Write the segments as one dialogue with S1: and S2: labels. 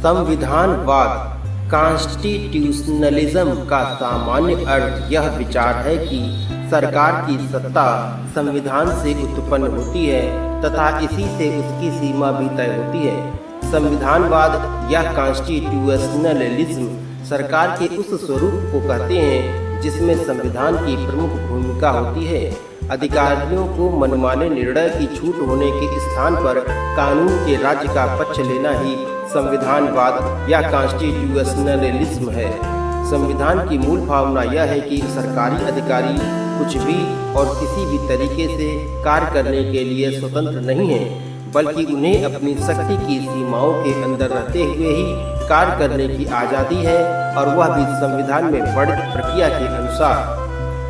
S1: संविधानवाद constitutionalism का सामान्य अर्थ यह विचार है कि सरकार की सत्ता संविधान से उत्पन्न होती है तथा इसी से उसकी सीमा भी तय होती है। संविधानवाद या कॉन्स्टिट्यूशनलिज्म सरकार के उस स्वरूप को कहते हैं जिसमें संविधान की प्रमुख भूमिका होती है। अधिकारियों को मनमाने निर्णय की छूट होने के स्थान पर कानून के राज्य का पक्ष लेना ही संविधानवाद या कॉन्स्टिट्यूशनलिज्म है। संविधान की मूल भावना यह है कि सरकारी अधिकारी कुछ भी और किसी भी तरीके से कार्य करने के लिए स्वतंत्र नहीं है, बल्कि उन्हें अपनी शक्ति की सीमाओं के अंदर रहते हुए ही कार्य करने की आज़ादी है, और वह भी संविधान में वर्णित प्रक्रिया के अनुसार।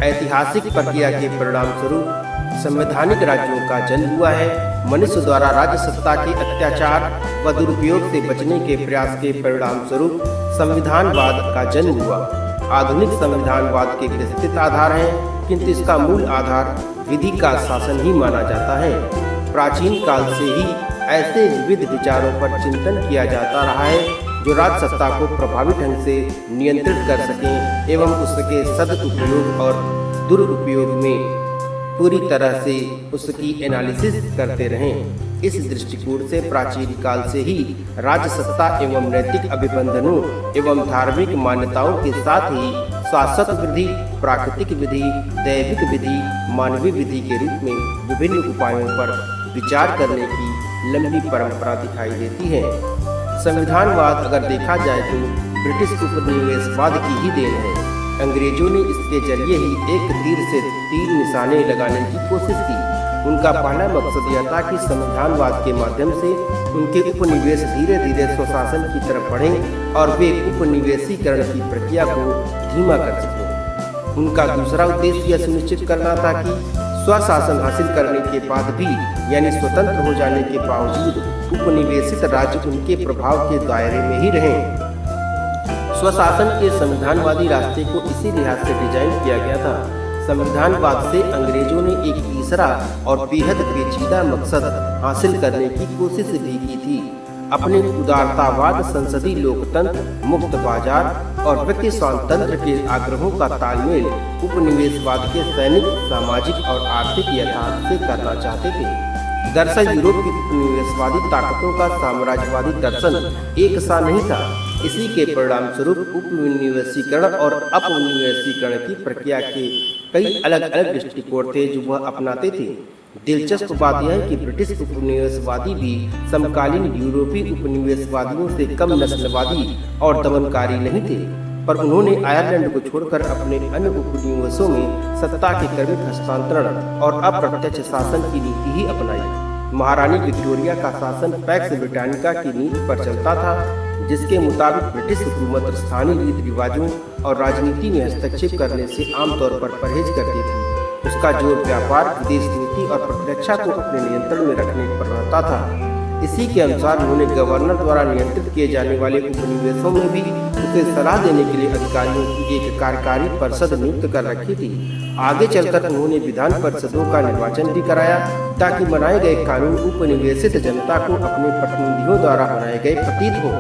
S1: ऐतिहासिक प्रक्रिया के परिणाम स्वरूप संवैधानिक राज्यों का जन्म हुआ है। मनुष्य द्वारा राज्य सत्ता के अत्याचार व दुरुपयोग से बचने के प्रयास के परिणाम स्वरूप संविधानवाद का जन्म हुआ। आधुनिक संविधानवाद के विस्तृत आधार हैं, किंतु इसका मूल आधार विधि का शासन ही माना जाता है। प्राचीन काल से ही ऐसे विविध विचारों पर चिंतन किया जाता रहा है जो राज्य सत्ता को प्रभावी ढंग से नियंत्रित कर सकें एवं उसके सदुपयोग और दुरुपयोग में पूरी तरह से उसकी एनालिसिस करते रहें। इस दृष्टिकोण से प्राचीन काल से ही राज्य सत्ता एवं नैतिक अभिबंधनों एवं धार्मिक मान्यताओं के साथ ही शासक विधि, प्राकृतिक विधि, दैविक विधि, मानवीय विधि के रूप में विभिन्न उपायों पर विचार करने की लंबी परंपरा दिखाई देती है। संविधानवाद अगर देखा जाए तो ब्रिटिश उपनिवेशवाद की ही देन है। अंग्रेजों ने इसके जरिए ही एक तीर से 3 निशाने लगाने की कोशिश की। उनका पहला मकसद यह था कि संविधानवाद के माध्यम से उनके उपनिवेश धीरे धीरे स्वशासन की तरफ बढ़ें और वे उपनिवेशीकरण की प्रक्रिया को धीमा कर सकें। उनका दूसरा उद्देश्य यह सुनिश्चित करना था कि स्वशासन हासिल करने के बाद भी, यानी स्वतंत्र हो जाने के बावजूद, उपनिवेशित राज्य उनके प्रभाव के दायरे में ही रहें। स्वशासन के संविधानवादी रास्ते को इसी लिहाज से डिजाइन किया गया था। संविधानवाद से अंग्रेजों ने एक तीसरा और बेहद पेचीदा मकसद हासिल करने की कोशिश भी की थी। अपने उदारतावाद, संसदीय लोकतंत्र, मुक्त बाजार और व्यक्ति स्वातंत्र के आग्रहों का तालमेल उपनिवेशवाद के सैनिक, सामाजिक और आर्थिक यथार्थ से करना चाहते थे। दरअसल यूरोप की उपनिवेशवादी ताकतों का साम्राज्यवादी दर्शन एक सा नहीं था। इसी के परिणाम स्वरूप उपनिवेशीकरण और अपनिवेशीकरण की प्रक्रिया के कई अलग अलग दृष्टिकोण थे जो वह अपनाते थे। दिलचस्प बात यह है कि ब्रिटिश उपनिवेशवादी भी समकालीन यूरोपीय उपनिवेशवादियों से कम नस्लवादी और दमनकारी नहीं थे, पर उन्होंने आयरलैंड को छोड़कर अपने अन्य उपनिवेशों में सत्ता के क्रमिक हस्तांतरण और अप्रत्यक्ष शासन की नीति ही अपनाई। महारानी विक्टोरिया का शासन पैक्स ब्रिटानिका की नीति पर चलता था, जिसके मुताबिक ब्रिटिश हुकूमत स्थानीय रीति रिवाजों और राजनीति में हस्तक्षेप करने से आमतौर पर परहेज करती थी। उसका जोर व्यापार, विदेश नीति और प्रतिरक्षा को अपने नियंत्रण में रखने पर रहता था। इसी के अनुसार उन्होंने गवर्नर द्वारा नियंत्रित किए जाने वाले उपनिवेशों में भी उसे सलाह देने के लिए अधिकारियों की एक कार्यकारी परिषद नियुक्त कर रखी थी। आगे चलकर उन्होंने विधान परिषदों का निर्वाचन भी कराया ताकि बनाए गए कानून उपनिवेशित जनता को अपने प्रतिनिधियों द्वारा बनाए गए प्रतीत हो।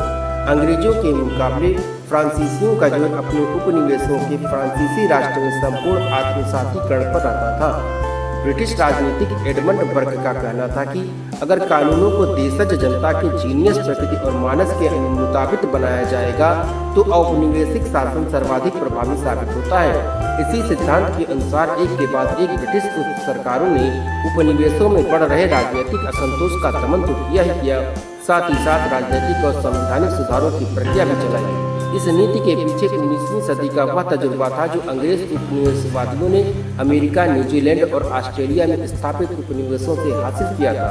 S1: अंग्रेजों के मुकाबले फ्रांसीसियों का जोर अपने उपनिवेशों के फ्रांसीसी राष्ट्र में संपूर्ण आत्मसातीकरण पर रहता था। ब्रिटिश राजनीतिक एडमंड बर्क का कहना था कि अगर कानूनों को देशज जनता के जीनियस प्रकृति और मानस के मुताबिक बनाया जाएगा तो औपनिवेशिक शासन सर्वाधिक प्रभावी साबित होता है। इसी सिद्धांत के अनुसार एक के बाद एक ब्रिटिश सरकारों ने उपनिवेशों में बढ़ रहे राजनीतिक असंतोष का दमन तो किया ही किया, साथ ही साथ राजनीतिक और संवैधानिक सुधारों की प्रक्रिया भी चलाई। इस नीति के पीछे 19वीं सदी का वह तजुर्बा था जो अंग्रेज उपनिवेशवादियों ने अमेरिका, न्यूजीलैंड और ऑस्ट्रेलिया में स्थापित उपनिवेशों से हासिल किया था।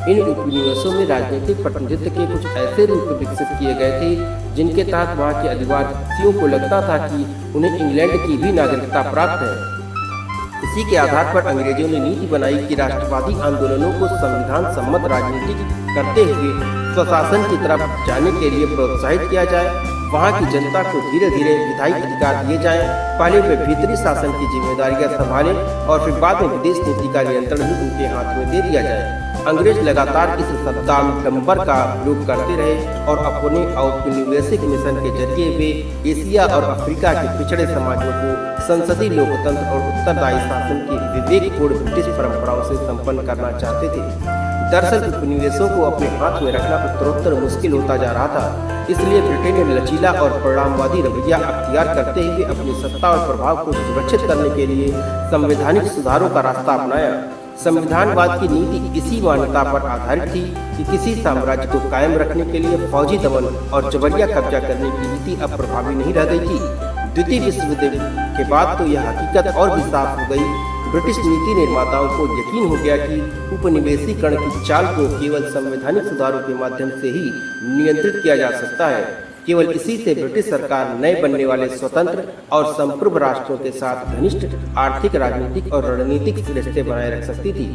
S1: इन उपनिवेशों में राजनीतिक प्रतिनिधित्व के कुछ ऐसे रूप विकसित किए गए थे जिनके तहत वहाँ के अधिवासियों को लगता था कि उन्हें इंग्लैंड की भी नागरिकता प्राप्त है। इसी के आधार पर अंग्रेजों ने नीति बनाई कि राष्ट्रवादी आंदोलनों को संविधान सम्मत राजनीति करते हुए स्वशासन की तरफ जाने के लिए प्रोत्साहित किया जाए। वहाँ की जनता को धीरे धीरे विधायी अधिकार दिए जाएं। पहले वे भीतरी शासन की जिम्मेदारियां संभालें और फिर बाद में विदेश नीति का नियंत्रण भी उनके हाथ में दे दिया जाए। अंग्रेज लगातार इस सत्ताडंबर का प्रयोग करते रहे और अपने औपनिवेशिक मिशन के जरिए वे एशिया और अफ्रीका के पिछड़े समाजों को संसदीय लोकतंत्र और उत्तरदायी शासन की विवेकपूर्ण ब्रिटिश परंपराओं से संपन्न करना चाहते थे। दरअसल उपनिवेशों को अपने हाथ में रखना उत्तरोत्तर मुश्किल होता जा रहा था, इसलिए ब्रिटेन ने लचीला और परिणामवादी रवैया अख्तियार करते हुए अपनी सत्ता और प्रभाव को सुरक्षित करने के लिए संवैधानिक सुधारों का रास्ता अपनाया। संविधानवाद की नीति इसी मान्यता पर आधारित थी कि किसी साम्राज्य को कायम रखने के लिए फौजी दमन और जबरिया कब्जा करने की नीति अब प्रभावी नहीं रह गई थी। द्वितीय विश्व युद्ध के बाद तो यह हकीकत और भी साफ हो गई। ब्रिटिश नीति निर्माताओं को यकीन हो गया कि उपनिवेशीकरण की चाल को केवल संवैधानिक सुधारों के माध्यम से ही नियंत्रित किया जा सकता है। केवल इसी से ब्रिटिश सरकार नए बनने वाले स्वतंत्र और संप्रभु राष्ट्रों के साथ घनिष्ठ आर्थिक, राजनीतिक और रणनीतिक रिश्ते बनाए रख सकती थी।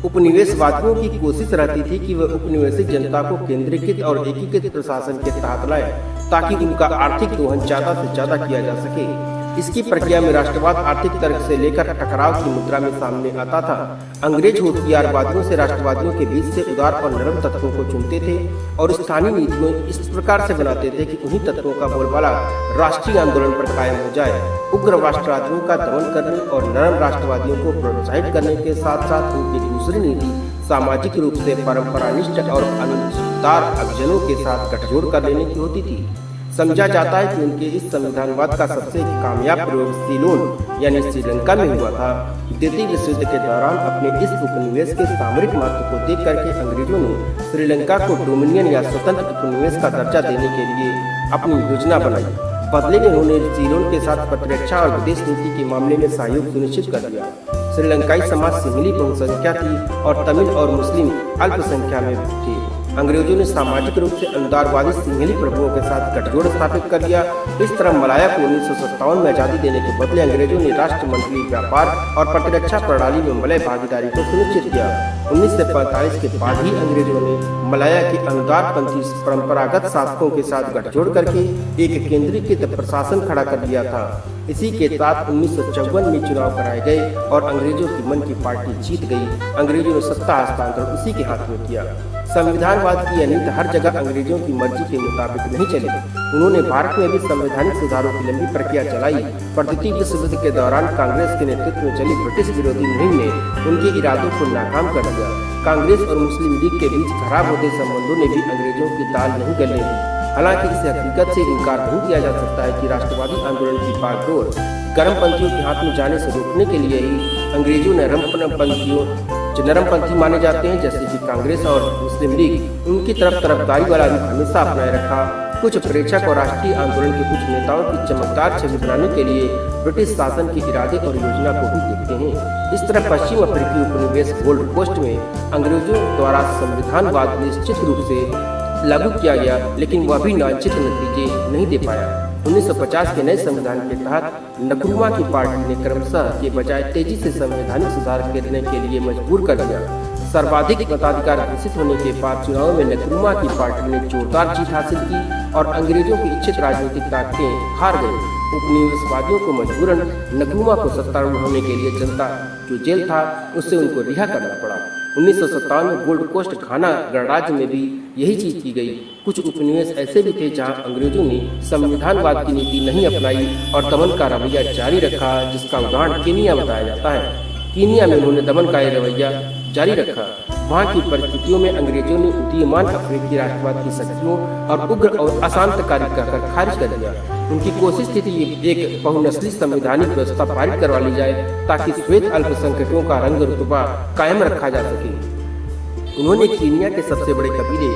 S1: उपनिवेशवादियों की कोशिश रहती थी कि वह उपनिवेशिक जनता को केंद्रीकृत और एकीकृत प्रशासन के तहत लाए ताकि उनका आर्थिक दोहन ज्यादा से ज्यादा किया जा सके। इसकी प्रक्रिया में राष्ट्रवाद आर्थिक तर्क से लेकर टकराव की मुद्रा में सामने आता था। अंग्रेज होशियारवादियों से राष्ट्रवादियों के बीच से उदार और नरम तत्वों को चुनते थे और स्थानीय नीतियों इस प्रकार से बनाते थे कि उन्हीं तत्वों का बोलबाला राष्ट्रीय आंदोलन पर कायम हो जाए। उग्र राष्ट्रवादियों का दमन करने और नरम राष्ट्रवादियों को प्रोत्साहित करने के साथ साथ उनकी दूसरी नीति सामाजिक रूप से परंपरानिष्ठ और अनुदार अभिजनों के साथ गठजोड़ कर लेने की होती थी। समझा जाता है कि उनके इस संविधानवाद का सबसे कामयाब प्रयोग सीलोन यानी श्रीलंका में हुआ था। द्वितीय विश्व युद्ध के दौरान अपने इस उपनिवेश के सामरिक महत्व को देख करके अंग्रेजों ने श्रीलंका को डोमिनियन या स्वतंत्र उपनिवेश का दर्जा देने के लिए अपनी योजना बनाई। बदले में उन्होंने सीलोन के साथ प्रतिरक्षा और विदेश नीति के मामले में सहयोग सुनिश्चित कर दिया। श्रीलंकाई समाज सिंहली बहुसंख्या थी और तमिल और मुस्लिम अल्पसंख्या में थे। अंग्रेजों ने सामाजिक रूप से अनुदारवादी सिंहली प्रभुओं के साथ गठजोड़ स्थापित कर दिया। इस तरह मलाया को 1957 में आज़ादी देने के बदले अंग्रेजों ने राष्ट्रमंडलीय व्यापार और प्रतिरक्षा प्रणाली में मलय भागीदारी को सुनिश्चित किया। 1945 के बाद ही अंग्रेजों ने मलाया के अनुदारपंथी परंपरागत शासकों के साथ गठजोड़ करके एक केंद्रीकृत प्रशासन खड़ा कर दिया था। इसी के साथ 1954 में चुनाव कराए गए और अंग्रेजों की मन की पार्टी जीत गई। अंग्रेजों ने सत्ता हस्तांतरण उसी के हाथ में किया। संविधानवाद की यह नीति हर जगह अंग्रेजों की मर्जी के मुताबिक नहीं चली। उन्होंने भारत में भी संवैधानिक सुधारों की लंबी प्रक्रिया चलाई। पर द्वितीय विश्व युद्ध के दौरान कांग्रेस के नेतृत्व में चली ब्रिटिश विरोधी मुहिम ने उनके इरादों को नाकाम कर दिया। कांग्रेस और मुस्लिम लीग के बीच खराब होते संबंधों ने भी अंग्रेजों की दाल नहीं गलने दी। हालांकि इस हकीकत से इनकार नहीं किया जा सकता है कि राष्ट्रवादी आंदोलन की बागडोर गर्मपंथियों के हाथ में जाने से रोकने के लिए ही अंग्रेजों ने नरमपंथी माने जाते हैं जैसे कि कांग्रेस और मुस्लिम लीग उनकी तरफदारी वाला रुख हमेशा अपनाए रखा। कुछ प्रेक्षक और राष्ट्रीय आंदोलन के कुछ नेताओं की चमकदार छवि बनाने के लिए ब्रिटिश शासन के इरादे और योजना को भी देखते हैं। इस तरह पश्चिम अफ्रीकी उपनिवेश गोल्ड कोस्ट में अंग्रेजों द्वारा संविधानवाद निश्चित रूप से लागू किया गया, लेकिन वह भी वांछित नतीजे नहीं दे पाया। 1950 के नए संविधान के तहत नक्रुमा की पार्टी ने क्रमशः के बजाय तेजी से संवैधानिक सुधार करने के लिए मजबूर कर दिया। सर्वाधिक मताधिकार घोषित होने के बाद चुनाव में नक्रुमा की पार्टी ने जोरदार जीत हासिल की और अंग्रेजों की इच्छित राजनीतिक ताकतें हार गई। उपनिवेशवादियों को मजबूरन नक्रुमा को सत्तारूढ़ होने के लिए जनता जो जेल था उससे उनको रिहा करना पड़ा। 1957 में गोल्ड कोस्ट घाना गणराज्य में भी यही चीज की गई। कुछ उपनिवेश ऐसे भी थे जहां अंग्रेजों ने संविधानवाद की नीति नहीं अपनाई और दमन का रवैया जारी रखा, जिसका उदाहरण केनिया बताया जाता है। कीनिया में उन्होंने दमन का रवैया जारी रखा। वहाँ की परिस्थितियों में अंग्रेजों ने उदीयमान अफ्रीकी राष्ट्रवाद की शक्तियों और उग्र और अशांतकारी कहकर खारिज कर दिया। उनकी कोशिश थी कि एक बहुनस्ली संवैधानिक व्यवस्था पारित करवा ली जाए ताकि श्वेत अल्पसंख्यकों का रंग रुतबा कायम रखा जा सके। उन्होंने कीनिया के सबसे बड़े कबीले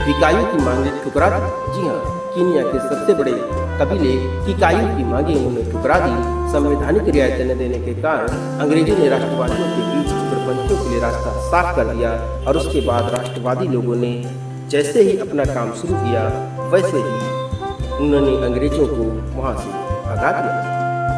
S1: किकायू की मांगे ठुकरा दी। जी हाँ, कीनिया के सबसे बड़े कबीले किकायू की मांगे उन्होंने ठुकरा दी। संवैधानिक रियायतें न देने के कारण अंग्रेजों ने राष्ट्रवादियों के बीच उग्रपंथियों के लिए रास्ता साफ कर दिया और उसके बाद राष्ट्रवादी लोगों ने जैसे ही अपना काम शुरू किया वैसे ही उन्होंने अंग्रेजों को वहाँ से भगा दिया।